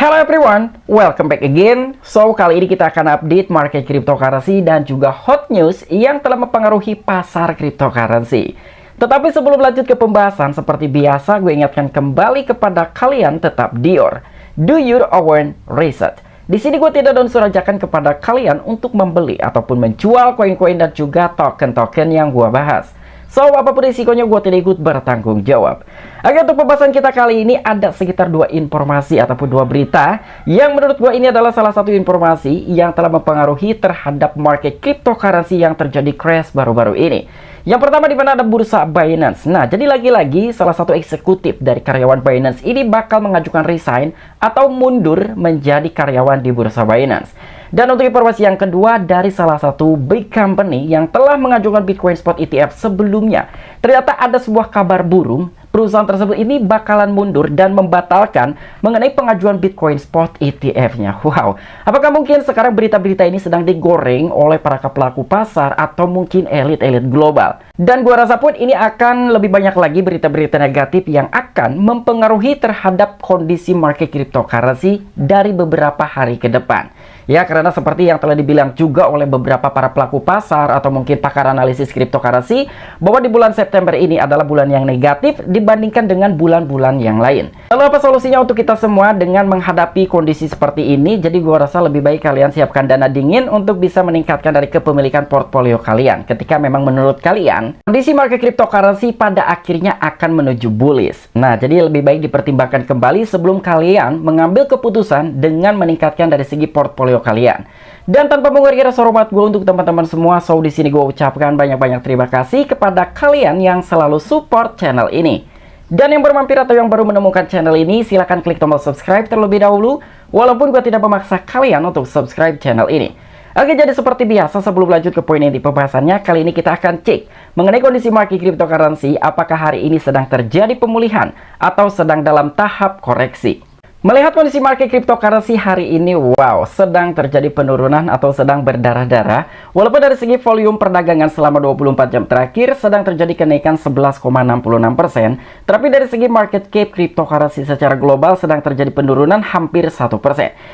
Hello everyone, welcome back again. So, kali ini kita akan update market cryptocurrency dan juga hot news yang telah mempengaruhi pasar cryptocurrency. Tetapi sebelum lanjut ke pembahasan, seperti biasa gue ingatkan kembali kepada kalian tetap do your own research. Di sini gue tidak ada unsur ajakan kepada kalian untuk membeli ataupun menjual koin-koin dan juga token-token yang gue bahas. So, apapun risikonya gue tidak ikut bertanggung jawab. Oke, untuk pembahasan kita kali ini ada sekitar dua informasi ataupun dua berita yang menurut gue ini adalah salah satu informasi yang telah mempengaruhi terhadap market cryptocurrency yang terjadi crash baru-baru ini. Yang pertama di mana ada bursa Binance. Nah, jadi lagi-lagi salah satu eksekutif dari karyawan Binance ini bakal mengajukan resign atau mundur menjadi karyawan di bursa Binance. Dan untuk informasi yang kedua dari salah satu big company yang telah mengajukan Bitcoin Spot ETF sebelumnya, ternyata ada sebuah kabar burung. Perusahaan tersebut ini bakalan mundur dan membatalkan mengenai pengajuan Bitcoin Spot ETF-nya. Wow, apakah mungkin sekarang berita-berita ini sedang digoreng oleh para pelaku pasar atau mungkin elit-elit global? Dan gua rasa pun ini akan lebih banyak lagi berita-berita negatif yang akan mempengaruhi terhadap kondisi market cryptocurrency dari beberapa hari ke depan. Ya, karena seperti yang telah dibilang juga oleh beberapa para pelaku pasar atau mungkin pakar analisis cryptocurrency, bahwa di bulan September ini adalah bulan yang negatif dibandingkan dengan bulan-bulan yang lain. Lalu apa solusinya untuk kita semua dengan menghadapi kondisi seperti ini? Jadi gua rasa lebih baik kalian siapkan dana dingin untuk bisa meningkatkan dari kepemilikan portfolio kalian. Ketika memang menurut kalian kondisi market cryptocurrency pada akhirnya akan menuju bullish. Nah, jadi lebih baik dipertimbangkan kembali sebelum kalian mengambil keputusan dengan meningkatkan dari segi portfolio kalian. Dan tanpa mengurangi rasa hormat gue untuk teman-teman semua, so di sini gue ucapkan banyak-banyak terima kasih kepada kalian yang selalu support channel ini. Dan yang baru mampir atau yang baru menemukan channel ini, silahkan klik tombol subscribe terlebih dahulu, walaupun gue tidak memaksa kalian untuk subscribe channel ini. Oke, jadi seperti biasa sebelum lanjut ke poin inti pembahasannya, kali ini kita akan cek mengenai kondisi market cryptocurrency, apakah hari ini sedang terjadi pemulihan atau sedang dalam tahap koreksi. Melihat kondisi market cryptocurrency hari ini, wow, sedang terjadi penurunan atau sedang berdarah-darah. Walaupun dari segi volume perdagangan selama 24 jam terakhir sedang terjadi kenaikan 11,66%, tapi dari segi market cap cryptocurrency secara global sedang terjadi penurunan hampir 1%.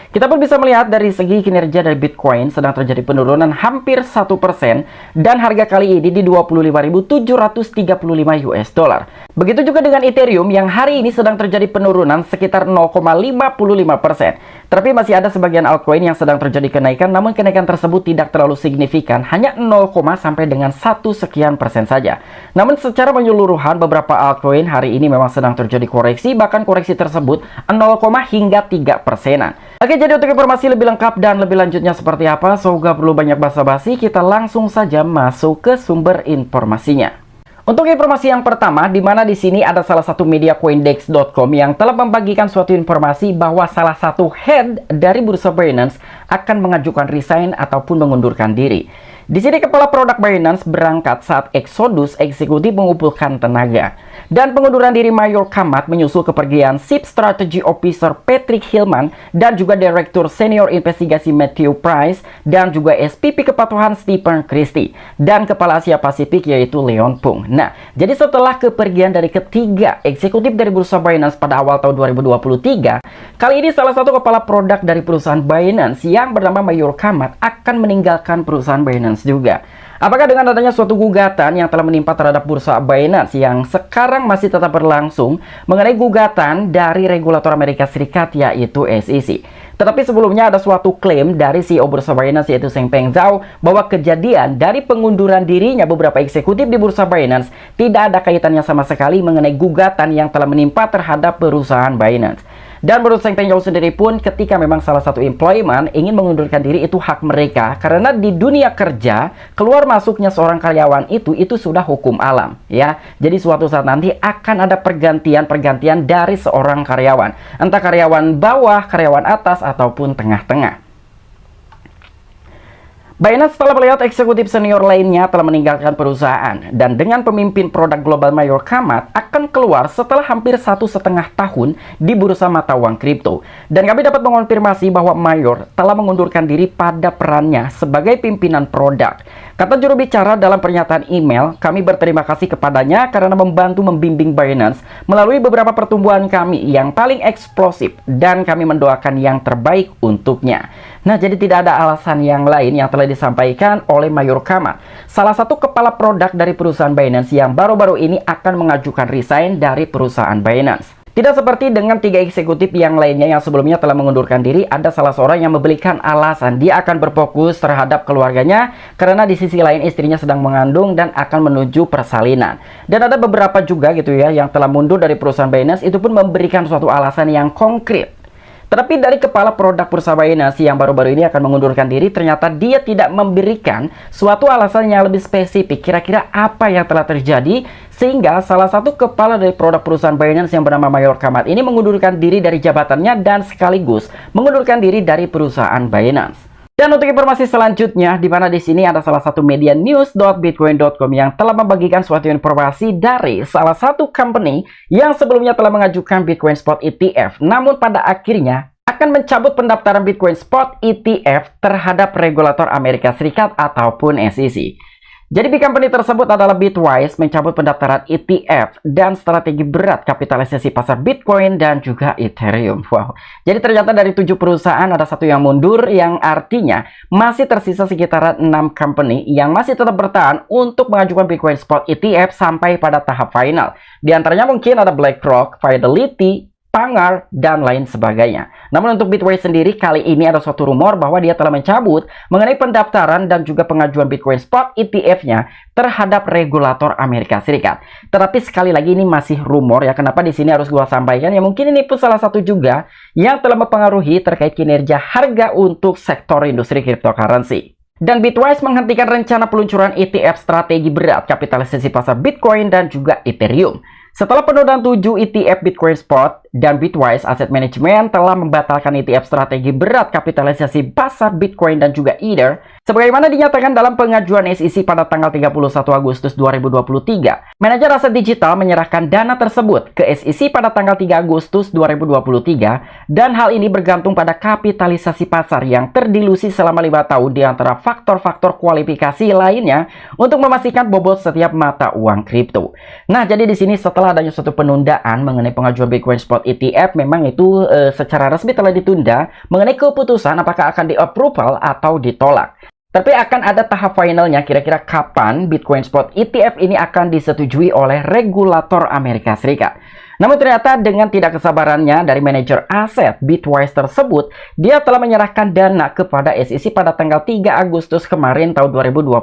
Kita pun bisa melihat dari segi kinerja dari Bitcoin sedang terjadi penurunan hampir 1% dan harga kali ini di 25.735 US dollar. Begitu juga dengan Ethereum yang hari ini sedang terjadi penurunan sekitar 0,55%. Tapi masih ada sebagian altcoin yang sedang terjadi kenaikan, namun kenaikan tersebut tidak terlalu signifikan, hanya 0, sampai dengan 1 sekian persen saja. Namun secara menyeluruhan beberapa altcoin hari ini memang sedang terjadi koreksi, bahkan koreksi tersebut 0, hingga 3%-an. Oke, jadi untuk informasi lebih lengkap dan lebih lanjutnya seperti apa, so gak perlu banyak basa-basi, kita langsung saja masuk ke sumber informasinya. Untuk informasi yang pertama, di mana di sini ada salah satu media Coindex.com yang telah membagikan suatu informasi bahwa salah satu head dari bursa Binance akan mengajukan resign ataupun mengundurkan diri. Di sini kepala produk Binance berangkat saat eksodus eksekutif mengumpulkan tenaga. Dan pengunduran diri Mayor Kamat menyusul kepergian Chief Strategy Officer Patrick Hillman dan juga Direktur Senior Investigasi Matthew Price dan juga SVP Kepatuhan Stephen Christie dan Kepala Asia Pasifik yaitu Leon Pung. Nah, jadi setelah kepergian dari ketiga eksekutif dari bursa Binance pada awal tahun 2023, kali ini salah satu kepala produk dari perusahaan Binance yang bernama Mayor Kamat akan meninggalkan perusahaan Binance juga. Apakah dengan adanya suatu gugatan yang telah menimpa terhadap bursa Binance yang sekarang masih tetap berlangsung mengenai gugatan dari regulator Amerika Serikat yaitu SEC. Tetapi sebelumnya ada suatu klaim dari CEO bursa Binance yaitu Changpeng Zhao bahwa kejadian dari pengunduran dirinya beberapa eksekutif di bursa Binance tidak ada kaitannya sama sekali mengenai gugatan yang telah menimpa terhadap perusahaan Binance. Dan menurut Changpeng Zhao sendiri pun, ketika memang salah satu employment ingin mengundurkan diri itu hak mereka, karena di dunia kerja keluar masuknya seorang karyawan itu sudah hukum alam, ya. Jadi suatu saat nanti akan ada pergantian dari seorang karyawan, entah karyawan bawah, karyawan atas ataupun tengah-tengah. Binance telah melihat eksekutif senior lainnya telah meninggalkan perusahaan, dan dengan pemimpin produk global Mayor Kamat akan keluar setelah hampir 1,5 tahun di bursa mata uang kripto. Dan kami dapat mengonfirmasi bahwa Mayor telah mengundurkan diri pada perannya sebagai pimpinan produk. Kata juru bicara dalam pernyataan email, kami berterima kasih kepadanya karena membantu membimbing Binance melalui beberapa pertumbuhan kami yang paling eksplosif, dan kami mendoakan yang terbaik untuknya. Nah, jadi tidak ada alasan yang lain yang telah disampaikan oleh Mayor Kamat, salah satu kepala produk dari perusahaan Binance yang baru-baru ini akan mengajukan resign dari perusahaan Binance. Tidak seperti dengan 3 eksekutif yang lainnya yang sebelumnya telah mengundurkan diri, ada salah seorang yang memberikan alasan dia akan berfokus terhadap keluarganya karena di sisi lain istrinya sedang mengandung dan akan menuju persalinan. Dan ada beberapa juga gitu ya yang telah mundur dari perusahaan Binance, itu pun memberikan suatu alasan yang konkret. Tetapi dari kepala produk perusahaan Binance yang baru-baru ini akan mengundurkan diri, ternyata dia tidak memberikan suatu alasan yang lebih spesifik kira-kira apa yang telah terjadi, sehingga salah satu kepala dari produk perusahaan Binance yang bernama Mayor Kamat ini mengundurkan diri dari jabatannya dan sekaligus mengundurkan diri dari perusahaan Binance. Dan untuk informasi selanjutnya, di mana di sini ada salah satu media news.bitcoin.com yang telah membagikan suatu informasi dari salah satu company yang sebelumnya telah mengajukan Bitcoin Spot ETF, namun pada akhirnya akan mencabut pendaftaran Bitcoin Spot ETF terhadap regulator Amerika Serikat ataupun SEC. Jadi company tersebut adalah Bitwise mencabut pendaftaran ETF dan strategi berat kapitalisasi pasar Bitcoin dan juga Ethereum. Wow. Jadi ternyata dari 7 perusahaan ada satu yang mundur, yang artinya masih tersisa sekitaran 6 company yang masih tetap bertahan untuk mengajukan Bitcoin Spot ETF sampai pada tahap final. Di antaranya mungkin ada BlackRock, Fidelity, Pangar, dan lain sebagainya. Namun untuk Bitwise sendiri, kali ini ada suatu rumor bahwa dia telah mencabut mengenai pendaftaran dan juga pengajuan Bitcoin Spot ETF-nya terhadap regulator Amerika Serikat. Tetapi sekali lagi ini masih rumor ya, kenapa di sini harus gua sampaikan ya, mungkin ini pun salah satu juga yang telah mempengaruhi terkait kinerja harga untuk sektor industri cryptocurrency. Dan Bitwise menghentikan rencana peluncuran ETF strategi berat kapitalisasi pasar Bitcoin dan juga Ethereum. Setelah penundaan 7 ETF Bitcoin Spot, dan Bitwise Asset Management telah membatalkan ETF strategi berat kapitalisasi pasar Bitcoin dan juga Ether, sebagaimana dinyatakan dalam pengajuan SEC pada tanggal 31 Agustus 2023. Manajer aset digital menyerahkan dana tersebut ke SEC pada tanggal 3 Agustus 2023, dan hal ini bergantung pada kapitalisasi pasar yang terdilusi selama 5 tahun di antara faktor-faktor kualifikasi lainnya untuk memastikan bobot setiap mata uang kripto. Nah, jadi di sini setelah adanya suatu penundaan mengenai pengajuan Bitcoin Spot ETF, memang itu secara resmi telah ditunda mengenai keputusan apakah akan di-approval atau ditolak. Tapi akan ada tahap finalnya kira-kira kapan Bitcoin Spot ETF ini akan disetujui oleh regulator Amerika Serikat. Namun ternyata dengan tidak kesabarannya dari manajer aset Bitwise tersebut, dia telah menyerahkan dana kepada SEC pada tanggal 3 Agustus kemarin tahun 2023.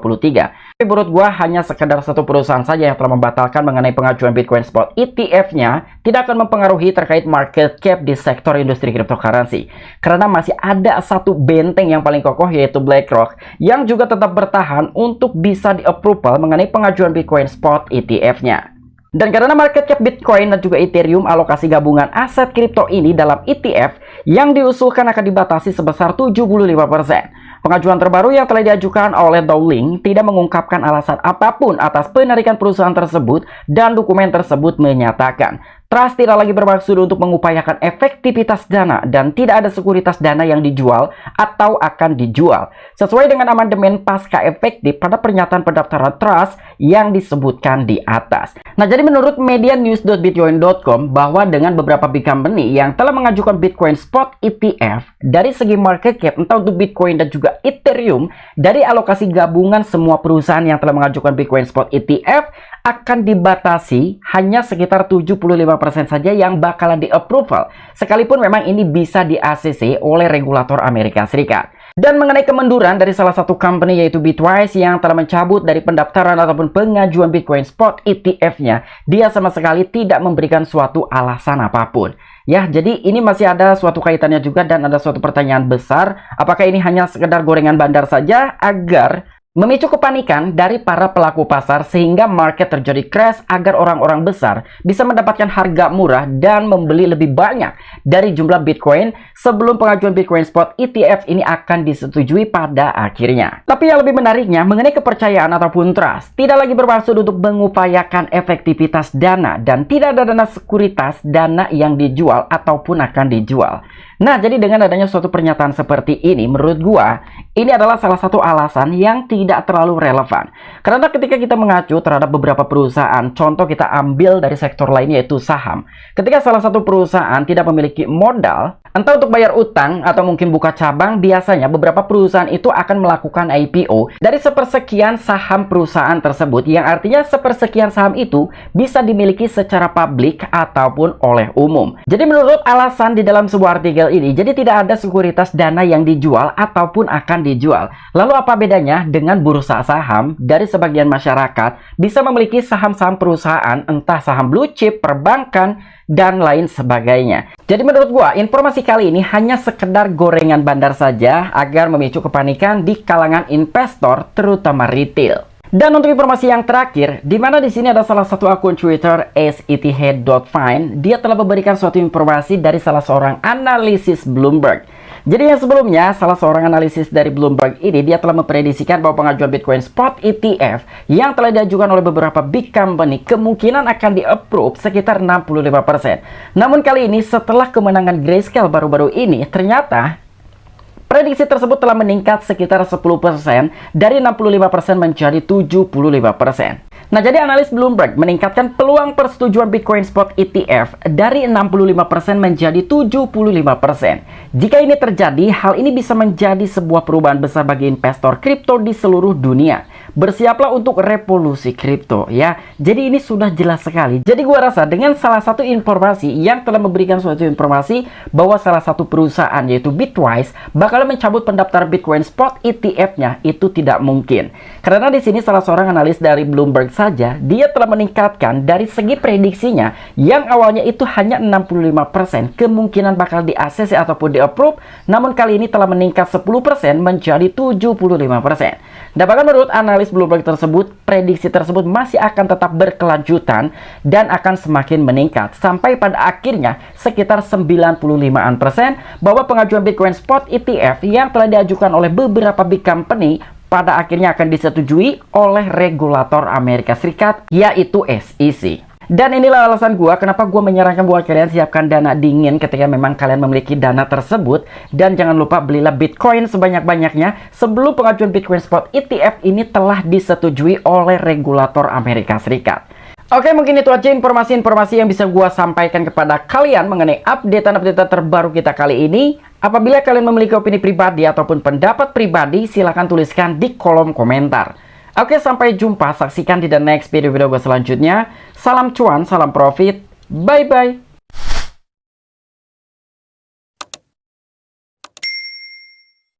Tapi menurut gua hanya sekedar satu perusahaan saja yang telah membatalkan mengenai pengajuan Bitcoin Spot ETF-nya, tidak akan mempengaruhi terkait market cap di sektor industri cryptocurrency. Karena masih ada satu benteng yang paling kokoh, yaitu BlackRock, yang juga tetap bertahan untuk bisa di-approval mengenai pengajuan Bitcoin Spot ETF-nya. Dan karena market cap Bitcoin dan juga Ethereum, alokasi gabungan aset kripto ini dalam ETF yang diusulkan akan dibatasi sebesar 75%. Pengajuan terbaru yang telah diajukan oleh Dowling tidak mengungkapkan alasan apapun atas penarikan perusahaan tersebut, dan dokumen tersebut menyatakan Trust tidak lagi bermaksud untuk mengupayakan efektivitas dana dan tidak ada sekuritas dana yang dijual atau akan dijual, sesuai dengan amandemen pasca efektif pada pernyataan pendaftaran Trust yang disebutkan di atas. Nah, jadi menurut media news.bitcoin.com bahwa dengan beberapa big company yang telah mengajukan Bitcoin Spot ETF, dari segi market cap entah untuk Bitcoin dan juga Ethereum, dari alokasi gabungan semua perusahaan yang telah mengajukan Bitcoin Spot ETF akan dibatasi hanya sekitar 75% saja yang bakalan di-approval, sekalipun memang ini bisa di-ACC oleh regulator Amerika Serikat. Dan mengenai kemunduran dari salah satu company yaitu Bitwise yang telah mencabut dari pendaftaran ataupun pengajuan Bitcoin Spot ETF-nya, dia sama sekali tidak memberikan suatu alasan apapun. Ya, jadi ini masih ada suatu kaitannya juga dan ada suatu pertanyaan besar, apakah ini hanya sekedar gorengan bandar saja agar memicu kepanikan dari para pelaku pasar sehingga market terjadi crash agar orang-orang besar bisa mendapatkan harga murah dan membeli lebih banyak dari jumlah Bitcoin sebelum pengajuan Bitcoin Spot ETF ini akan disetujui pada akhirnya. Tapi yang lebih menariknya mengenai kepercayaan ataupun trust tidak lagi bermaksud untuk mengupayakan efektivitas dana dan tidak ada dana sekuritas dana yang dijual ataupun akan dijual. Nah, jadi dengan adanya suatu pernyataan seperti ini, menurut gua, ini adalah salah satu alasan yang tidak terlalu relevan. Karena ketika kita mengacu terhadap beberapa perusahaan, contoh kita ambil dari sektor lain yaitu saham. Ketika salah satu perusahaan tidak memiliki modal, entah untuk bayar utang atau mungkin buka cabang, biasanya beberapa perusahaan itu akan melakukan IPO dari sepersekian saham perusahaan tersebut, yang artinya sepersekian saham itu bisa dimiliki secara publik ataupun oleh umum. Jadi menurut alasan di dalam sebuah artikel ini, jadi tidak ada sekuritas dana yang dijual ataupun akan dijual. Lalu apa bedanya dengan bursa saham? Dari sebagian masyarakat bisa memiliki saham-saham perusahaan, entah saham blue chip, perbankan, dan lain sebagainya. Jadi menurut gua, informasi kali ini hanya sekedar gorengan bandar saja agar memicu kepanikan di kalangan investor, terutama retail. Dan untuk informasi yang terakhir, di mana di sini ada salah satu akun Twitter @ethhead.fine, dia telah memberikan suatu informasi dari salah seorang analisis Bloomberg. Jadi yang sebelumnya, salah seorang analisis dari Bloomberg ini, dia telah memprediksikan bahwa pengajuan Bitcoin Spot ETF yang telah diajukan oleh beberapa big company kemungkinan akan di-approve sekitar 65%. Namun kali ini setelah kemenangan Grayscale baru-baru ini, ternyata prediksi tersebut telah meningkat sekitar 10% dari 65% menjadi 75%. Nah, jadi analis Bloomberg meningkatkan peluang persetujuan Bitcoin Spot ETF dari 65% menjadi 75%. Jika ini terjadi, hal ini bisa menjadi sebuah perubahan besar bagi investor kripto di seluruh dunia. Bersiaplah untuk revolusi kripto ya. Jadi ini sudah jelas sekali. Jadi gua rasa dengan salah satu informasi yang telah memberikan suatu informasi bahwa salah satu perusahaan yaitu Bitwise bakal mencabut pendaftar Bitcoin Spot ETF-nya, itu tidak mungkin. Karena di sini salah seorang analis dari Bloomberg saja, dia telah meningkatkan dari segi prediksinya yang awalnya itu hanya 65% kemungkinan bakal di-ACC ataupun di-approve, namun kali ini telah meningkat 10% menjadi 75%. Dan bahkan menurut analis Bloomberg tersebut, prediksi tersebut masih akan tetap berkelanjutan dan akan semakin meningkat sampai pada akhirnya sekitar 95% bahwa pengajuan Bitcoin Spot ETF yang telah diajukan oleh beberapa big company pada akhirnya akan disetujui oleh regulator Amerika Serikat, yaitu SEC. Dan inilah alasan gua kenapa gua menyarankan buat kalian siapkan dana dingin ketika memang kalian memiliki dana tersebut. Dan jangan lupa belilah Bitcoin sebanyak-banyaknya sebelum pengajuan Bitcoin Spot ETF ini telah disetujui oleh regulator Amerika Serikat. Oke, mungkin itu aja informasi-informasi yang bisa gua sampaikan kepada kalian mengenai update-update terbaru kita kali ini. Apabila kalian memiliki opini pribadi ataupun pendapat pribadi, silahkan tuliskan di kolom komentar. Oke, sampai jumpa. Saksikan di the next video gue selanjutnya. Salam cuan, salam profit. Bye-bye.